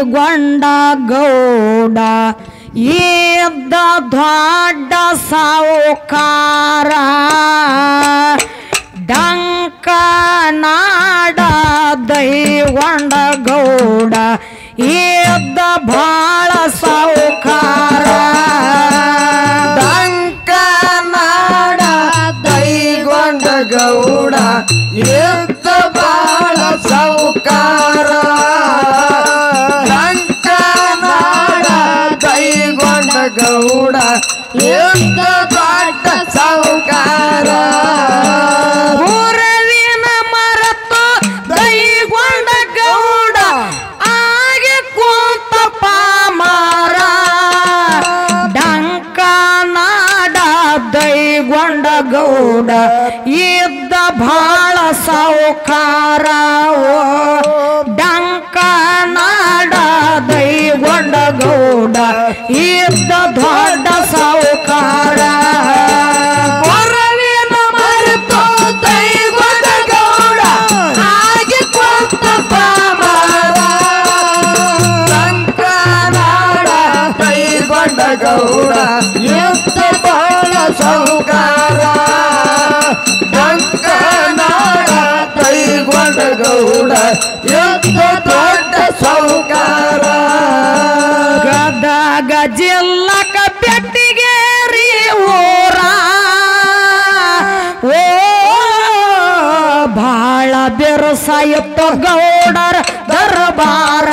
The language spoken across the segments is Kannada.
ದೈಗೊಂಡ ಗೌಡ ಇದ್ದ ದೊಡ್ಡ ಸಾವುಕಾರ ಡಂಕ ನಾಡ ದೈಗೊಂಡ ಗೌಡ ಇದ್ದ ಬಾಳ ಸಾವುಕಾರ ಡಂಕ ನಾಡ ದೈಗೊಂಡ ಗೌಡ ಇದ್ದ ಬಾಳ ಸಾವುಕಾರ ಡಂಕ ನಾಡ ದೈಗೊಂಡ ಗೌಡ ಇದ್ದ ದೊಡ್ಡ ಸಾವುಕಾರ ಊರವಿನ ಮರತು ದೈಗೊಂಡ ಗೌಡ ಆಗೆ ಕೂತ ಪಾಮಾರ ಡಂಕ ನಾಡ ದೈಗೊಂಡ ಗೌಡ ಇದ್ದ ಬಾಳ ಸಾವುಕಾರ ಡಂಕ ನಾಡ ದೈಗೊಂಡ ಗೌಡ ಇದ್ದ ದೊಡ್ಡ ಸಾವುಕಾರ ಕೊರವಿನ ಮರೆತು ದೈಗೊಂಡ ಗೌಡ ಹಾಗೆ ಕೊಂತ ಪಾಮಾರ ಡಂಕ ನಾಡ ದೈಗೊಂಡ ಗೌಡ ಇದ್ದ ಬಾಳ ಸಾವುಕಾರ ಡಂಕ ನಾಡ ದೈಗೊಂಡ ಗೌಡ ಇದ್ದ ದೊಡ್ಡ ಸಾವುಕಾರ ಗದಗ ಜಿಲ್ಲಕ ಬೆಟ್ಟಿಗೇರಿ ಊರ ಓ ಬಾಳ ಬೆರಸಾಯಿತು ಗೌಡರ ದರ್ಬಾರ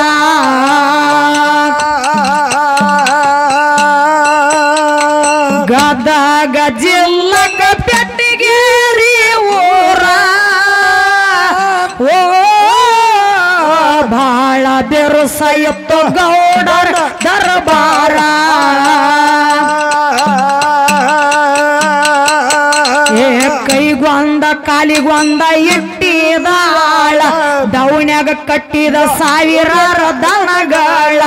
ಗದಗ ಜಿಲ್ಲಕ ಬೆಟ್ಟಿಗೇರಿ ಊರ ಓ ಬಾಳ ಬೆರಸಾಯಿತು ಗೌಡರ ದರ್ಬಾರ ಏ ಕೈಗೊಂದ ಕಾಲಿಗೊಂದ ಇಟ್ಟಿದ ಆಳ ದೌಣ್ಯಾಗ ಕಟ್ಟಿದ ಸಾವಿರಾರ ದನಗಳ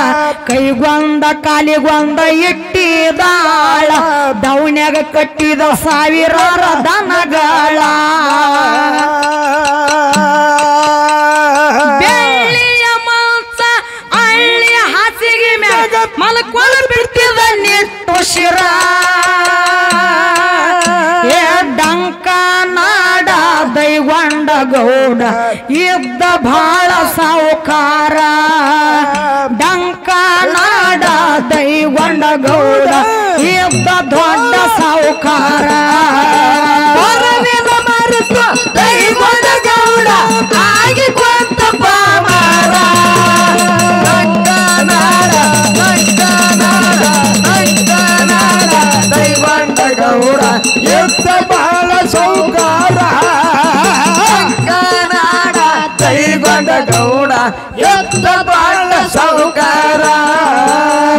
ಕೈಗೊಂದ ಕಾಲಿಗೊಂದ ಇಟ್ಟಿದ ಆಳ ದೌಣ್ಯಾಗ ಕಟ್ಟಿದ ಸಾವಿರಾರ ದನಗಳ ಬೆಳ್ಳಿಯ ಮಾಂಸ ಹಳ್ಳಿ ಹಾಸಿಗೆ ಮ್ಯಾಗ ಮಲ್ಕೊಳ್ಳ ಬಿಡ್ತಿದ ನಿಟ್ಟು ಶಿರ ಏ ಡಂಕ ನಾಡ ದೈಗೊಂಡ ಗೌಡ ಇದ್ದ ಬಾಳ ಸಾವುಕಾರ ಡಂಕ ನಾಡ ದೈಗೊಂಡ ಗೌಡ ಇದ್ದ ದೊಡ್ಡ ಸಾವುಕಾರ ಕೊರವಿನ ಮರೆತು ದೈಗೊಂಡ ಗೌಡ ಹಾಗೆ ಕೊಂತ ಪಾಮಾರ ಡಂಕ ನಾಡ ದೈಗೊಂಡ ಗೌಡ ಇದ್ದ ಬಾಳ ಸಾವುಕಾರ ಡಂಕ ನಾಡ ದೈಗೊಂಡ ಗೌಡ ಇದ್ದ ಬಾಳ ಸಾವುಕಾರ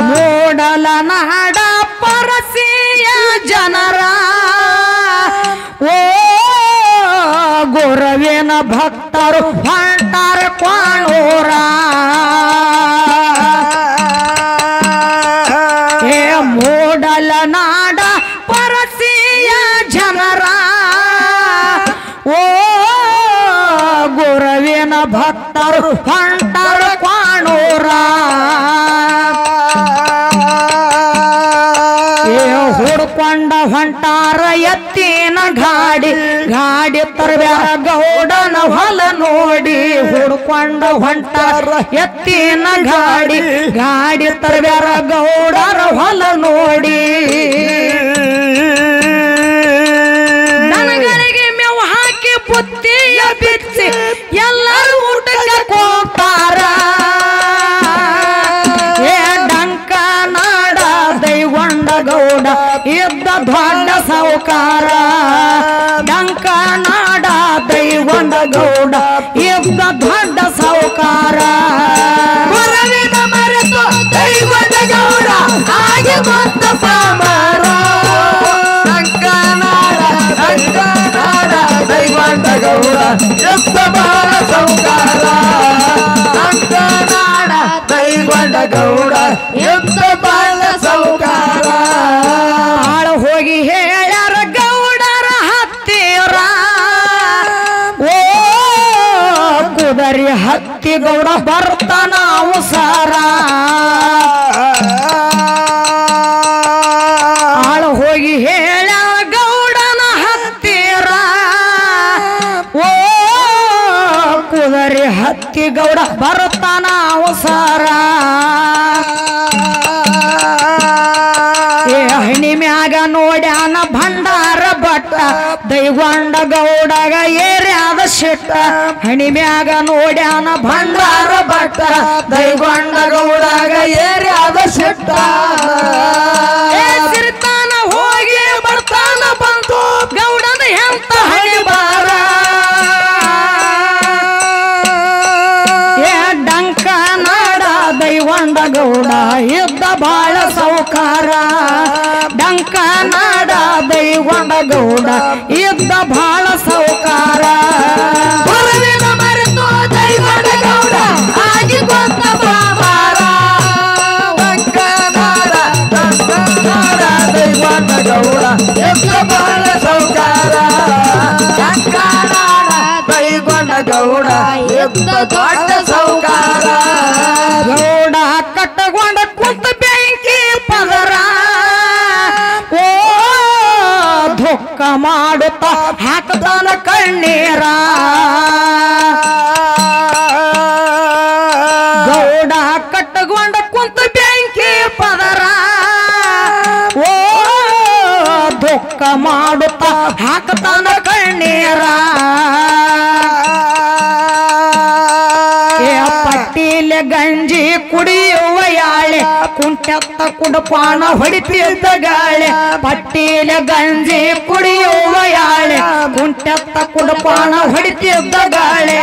ಮೂಡಲ ನಾಡ ಪರಸಿಯ ಜನರ ಓ ಗುರವಿನ ಭಕ್ತರು ಹೊಂಟಾರ ಕ್ವಾಣೂರ ಏ ಮೂಡಲ ನಾಡ ಪರಸಿಯ ಜನರ ಓ ಗುರವಿನ ಭಕ್ತರು ಹೊಂಟಾರ ಕ್ವಾಣೂರ ಹುಡ್ಕೊಂಡ ಹೊಂಟಾರ ಎತ್ತಿನ ಗಾಡಿ ಗಾಡಿ ತರಬ್ಯಾರ ಗೌಡನ ಹೊಲ ನೋಡಿ ಹುಡ್ಕೊಂಡ ಹೊಂಟಾರ ಎತ್ತಿನ ಗಾಡಿ ಗಾಡಿ ತರಬ್ಯಾರ ಗೌಡರ ಹೊಲ ನೋಡಿ ದನಗಳಿಗೆ ಮೇವು ಹಾಕಿ ಬುತ್ತಿಯ ಬಿಚ್ಚಿ ಎಲ್ಲರೂ ಊಟಕ್ಕೆ ಹೋಗ್ತಾರ ಏ ಡಂಕ ನಾಡ ದೈಗೊಂಡ ಗೌಡ ಇದ್ದ ದೊಡ್ಡ ಸಾವುಕಾರ ಡಂಕ ನಾಡ ದೈಗೊಂಡ ಗೌಡ ಇದ್ದ ದೊಡ್ಡ ಸಾವುಕಾರ ಕೊರವಿನ ಮರೆತು ದೈಗೊಂಡ ಗೌಡ ಹಾಗೆ ಕೊಂತ ಪಾಮಾರ ಡಂಕ ನಾಡ ದೈಗೊಂಡ ಗೌಡ ಇದ್ದ ಬಾಳ ಸಾವುಕಾರ ಡಂಕ ನಾಡ ದೈಗೊಂಡ ಗೌಡ ಇದ್ದ ಬಾಳ ಸಾವುಕಾರ ಆಳ ಹೋಗಿ ಹೇಳ್ಯಾರ ಗೌಡರ ಹತ್ತಿರ ಓ ಕುದರಿ ಹತ್ತಿ ಗೌಡ ಬರ್ತಾನ ಅವಸರ ಗೌಡ ಬರುತ್ತಾನ ಅವಸರ ಏ ಹಣಿ ಮ್ಯಾಗ ನೋಡ್ಯಾನ ಭಂಡಾರ ಬಟ್ಟ ದೈಗೊಂಡ ಗೌಡಗ ಏರ್ಯಾದ ಶಿಟ್ಟ ಹಣಿ ಮ್ಯಾಗ ನೋಡ್ಯಾನ ಭಂಡಾರ ಬಟ್ಟ ದೈಗೊಂಡ ಗೌಡಗ ಏರ್ಯಾದ ಶಿಟ್ಟ ಸಿರ್ತಾನ ಹೋಗಿ ಬರ್ತಾನ ಬಂತು ಗೌಡನ ಎಂತ ಹಣಿ ಬಾರ ಏ ಡಂಕ ನಾಡ ದೈವಂಡ ಗೌಡ ಇದ್ದ ಬಾಳ ಸೌಕಾರ ಡಂಕ ನಾಡ ದೈವಂಡ ಗೌಡ ಇದ್ದ ಬಾಳ ಸೌಕಾರ ಮರೆತು ದೈವಂಡ ಗೌಡ ಆಗಿ ಕೊಂತ ಬಾಬಾರ ಡಂಕ ನಾಡ ದೈವಂಡ ಗೌಡ ಇದ್ದ ಬಾಳ ಸೌಕಾರ ಡಂಕ ನಾಡ ದೈವಂಡ ಗೌಡ ಇದ್ದ ದೊಡ್ಡ ಸೌಕಾರ ಗೌಡ ಕಟ್ಟಗೊಂಡ ಕುಂತ ಬೆಂಕಿ ಪದರ ಓ ಧೊಕ್ಕ ಮಾಡುತ್ತ ಹಾಕತಾನ ಕಣ್ಣೀರ ಗೌಡ ಕಟ್ಟಗೊಂಡ ಕುಂತ ಬೆಂಕಿ ಪದರ ಓ ಧೊಕ್ಕ ಮಾಡುತ್ತ ಹಾಕತಾನ ಕಣ್ಣೀರ ಪಟ್ಟಿಲೆ ಗಂಜಿ ಕುಡಿಯುವ ಯಾಳೆ ಕುಂಟೆತ್ತ ಕುಡಪಾನ ಹೊಡಿತಿದ್ದ ಗಾಳೆ ಪಟ್ಟಿಲೆ ಗಂಜಿ ಕುಡಿಯುವ ಯಾಳೆ ಕುಂಟೆತ್ತ ಕುಡಪಾನ ಹೊಡಿತಿದ್ದ ಗಾಳೆ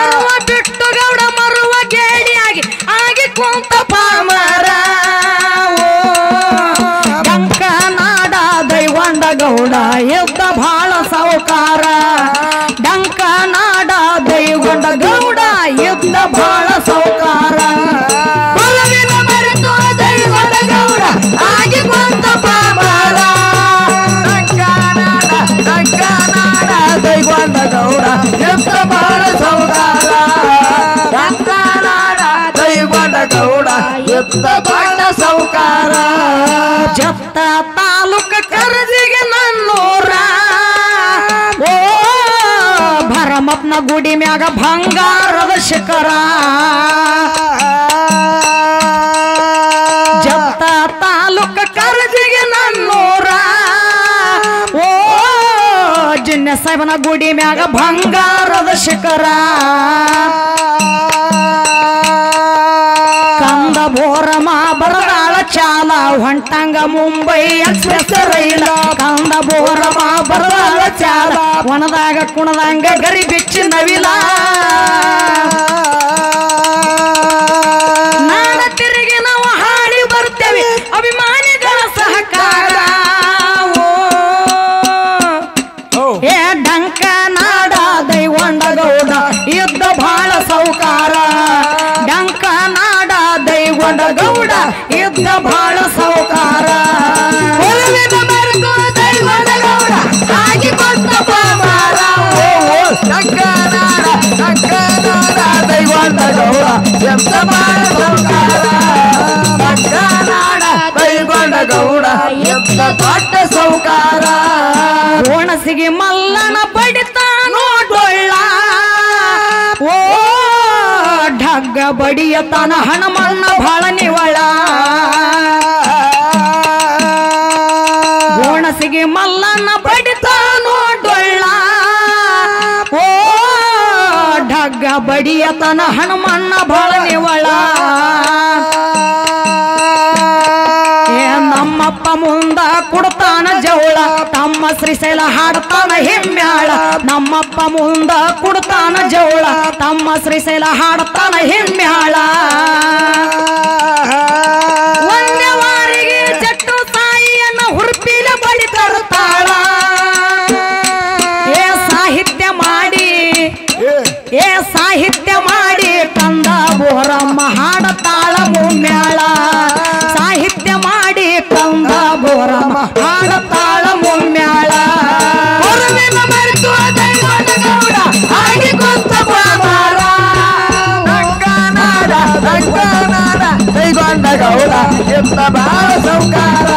ಅರುವ ಬಿಟ್ಟು ಗೌಡ ಮರುವ ಗೇಡಿಯಾಗಿ ಆಗಿ ಕುಂತ ಪಾಮರ ಡಂಕ ನಾಡ ದೈವಂಡ ಗೌಡ ಇದ್ದ ಬಾಳ ಸೌಕಾರ ಡಂಕ ನಾಡ ದೈವಂಡ ಗೌಡ ಇದ್ದ ಬಾಳ ಸೌಕಾರ ಮರೆತು ದೈವಂಡ ಗೌಡ ಆಗಿ ಕೊಂತ ಪಾಮರ ಡಂಕ ನಾಡ ದೈವಂಡ ಗೌಡ ಇದ್ದ ಬಾಳ ಸೌಕಾರ ಡಂಕ ನಾಡ ದೈವಂಡ ಗೌಡ ಇದ್ದ ಬಾಳ ಸೌಕಾರ ಜಪ್ತ ತಾಲೂಕ ಕರಜಿಗೆ ನನ್ನೂರ ಓ ಭರಮಪ್ಪನ ಗುಡಿ ಮ್ಯಾಗ ಬಂಗಾರದ ಶಿಖರ ಜಪ್ತ ತಾಲೂಕ ಕರಜಿಗೆ ನನ್ನೂರ ಓ ಜಿನ್ನ ಸಾಹೇಬನ ಗುಡಿ ಮ್ಯಾಗ ಬಂಗಾರದ ಶಿಖರ ಕಂದ ಬೋರಮ ಬರದಾಳ ಚಾಲ ಹೊಂಟಂಗ ಮುಂಬೈ ಎಕ್ಸ್ಪ್ರೆಸ್ ರೈಲ ಕಂದ ಬೋರಮ ಬರದಾಳ ಚಾಲ ಒಣದಾಗ ಕುಣದಂಗ ಗರಿ ಬಿಚ್ಚಿ ನವಿಲ ನಾಡ ತಿರುಗಿ ನಾವು ಹಾಡಿ ಬರ್ತೇವೆ ಅಭಿಮಾನಿಗಳ ಸಹಕಾರ ಏ ಡಂಕ ನಾಡ ದೈವಂಡ ಗೌಡ ಇದ್ದ ಬಾಳ ಸೌಕಾರ ಡಂಕ ನಾಡ ದೈವಂಡ ಗೌಡ ಇದ್ದ ಬಾಳ ಸೌಕಾರ ದೈವಂಡ ಗೌಡ ಆಗಿ ಕೊಂತ ಪಾಮರ ಡಂಕ ನಾಡ ದೈವಂಡ ಗೌಡ ಇದ್ದ ಬಾಳ ಸೌಕಾರ ಡಂಕ ನಾಡ ದೈವಂಡ ಗೌಡ ಇದ್ದ ದೊಡ್ಡ ಸೌಕಾರ ಕೋಣಸಿಗೆ ಮಲ್ಲನ ಬಡಿತಾನೋ ಡೊಳ್ಳ ಓ ಢಗ್ಗ ಬಡಿಯತನ ಹಣಮನ್ನ ಬಾಳ ನಿವಳ ಕೋಣಸಿಗೆ ಮಲ್ಲನ ಬಡಿತಾನೋ ಡೊಳ್ಳ ಓ ಢಗ್ಗ ಬಡಿಯತನ ಹಣಮನ್ನ ಬಾಳ ನಿವಳ ನಮ್ಮಪ್ಪ ಮುಂದ ಕೊಡ್ತಾನ ಜವಳ ತಮ್ಮ ಶ್ರೀಶೈಲ ಹಾಡ್ತಾನ ಹೆಮ್ಮ್ಯಾಳ ನಮ್ಮಪ್ಪ ಮುಂದ ಕೊಡ್ತಾನ ಜವಳ ತಮ್ಮ ಶ್ರೀಶೈಲ ಹಾಡ್ತಾನ ಹೆಮ್ಮ್ಯಾಳ ಒಂದೇ ವಾರಿಗೆ ಜಟ್ಟು ತಾಯಿಯನ್ನ ಹುರುಪಿನ ಬಳಿ ತರುತ್ತಾಳ ಏ ಸಾಹಿತ್ಯ ಮಾಡಿ ಕಂದ ಬೋರಮ್ಮ ಹಾಡತಾಳ ಮುಮ್ಮ್ಯಾಳ ಸಾಹಿತ್ಯ ಮಾಡಿ ಕಂದ ಬೋರಮ್ಮ ಹಾಡತಾಳ ಮುಮ್ಮ್ಯಾಳ ಮರೆತು ದೈವಂಡ ಗೌಡ ಆಗಿ ಕೊಂತ ಪಾಮರ ಡಂಕ ನಾಡ ದೈವಂಡ ಗೌಡ ಇದ್ದ ಬಾಳ ಸೌಕಾರ